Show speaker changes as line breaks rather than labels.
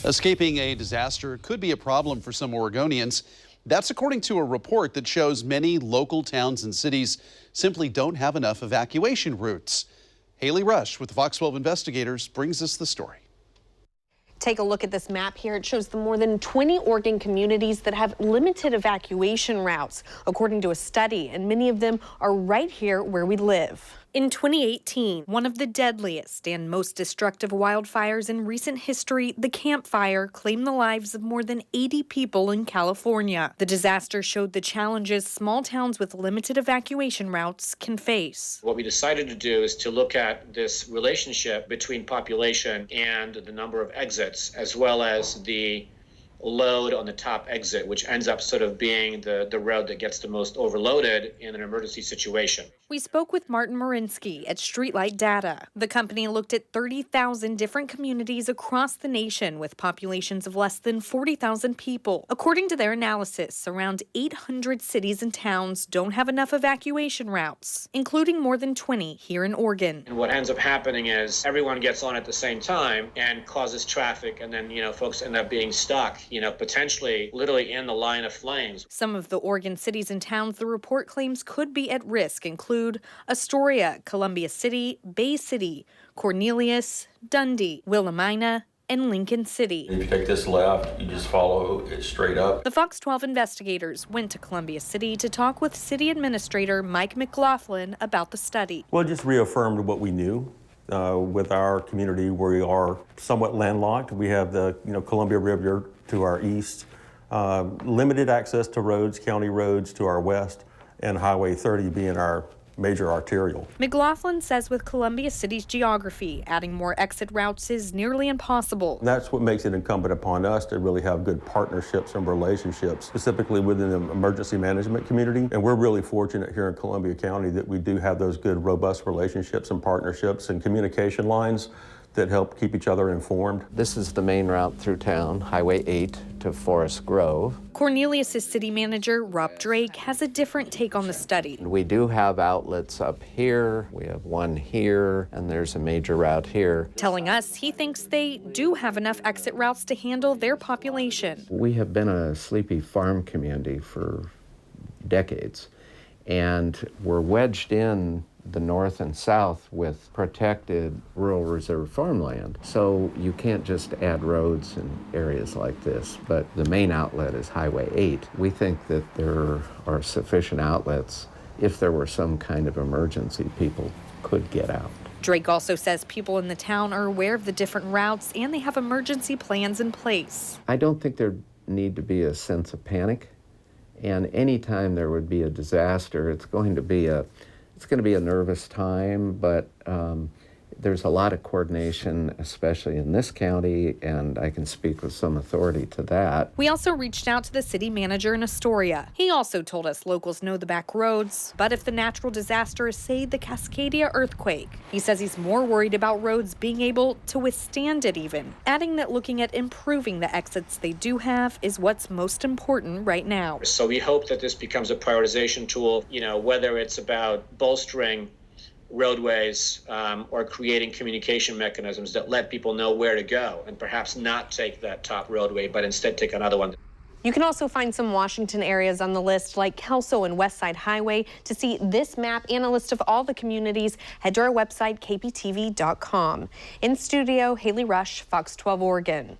Escaping a disaster could be a problem for some Oregonians. That's according to a report that shows many local towns and cities simply don't have enough evacuation routes. Haley Rush with the Fox 12 investigators brings us the story.
Take a look at this map here. It shows the more than 20 Oregon communities that have limited evacuation routes, according to a study, and many of them are right here where we live. In 2018, one of the deadliest and most destructive wildfires in recent history, the Camp Fire claimed the lives of more than 80 people in California. The disaster showed the challenges small towns with limited evacuation routes can face.
What we decided to do is to look at this relationship between population and the number of exits, as well as the load on the top exit, which ends up sort of being the road that gets the most overloaded in an emergency situation.
We spoke with Martin Marinsky at Streetlight Data. The company looked at 30,000 different communities across the nation with populations of less than 40,000 people. According to their analysis, around 800 cities and towns don't have enough evacuation routes, including more than 20 here in Oregon.
And what ends up happening is everyone gets on at the same time and causes traffic, and then, folks end up being stuck, potentially literally in the line of flames.
Some of the Oregon cities and towns the report claims could be at risk include Astoria, Columbia City, Bay City, Cornelius, Dundee, Willamina, and Lincoln City.
If you take this left, you just follow it straight up.
The Fox 12 investigators went to Columbia City to talk with City Administrator Mike McLaughlin about the study.
Well, it just reaffirmed what we knew. With our community, we are somewhat landlocked. We have the Columbia River to our east, limited access to roads, county roads to our west, and Highway 30 being our major arterial.
McLaughlin says with Columbia City's geography, adding more exit routes is nearly impossible.
That's what makes it incumbent upon us to really have good partnerships and relationships, specifically within the emergency management community. And we're really fortunate here in Columbia County that we do have those good, robust relationships and partnerships and communication lines that help keep each other informed.
This is the main route through town, Highway 8 to Forest Grove.
Cornelius' city manager, Rob Drake, has a different take on the study.
We do have outlets up here, we have one here, and there's a major route here.
Telling us he thinks they do have enough exit routes to handle their population.
We have been a sleepy farm community for decades, and we're wedged in the north and south with protected rural reserve farmland. So you can't just add roads in areas like this, but the main outlet is Highway 8. We think that there are sufficient outlets. If there were some kind of emergency, people could get out.
Drake also says people in the town are aware of the different routes and they have emergency plans in place.
I don't think there need to be a sense of panic, and anytime there would be a disaster, it's going to be a nervous time, but there's a lot of coordination, especially in this county, and I can speak with some authority to that.
We also reached out to the city manager in Astoria. He also told us locals know the back roads, but if the natural disaster is, say, the Cascadia earthquake, he says he's more worried about roads being able to withstand it even, adding that looking at improving the exits they do have is what's most important right now.
So we hope that this becomes a prioritization tool, whether it's about bolstering roadways or creating communication mechanisms that let people know where to go and perhaps not take that top roadway, but instead take another one.
You can also find some Washington areas on the list like Kelso and Westside Highway. To see this map and a list of all the communities, head to our website, kptv.com. In studio, Haley Rush, Fox 12 Oregon.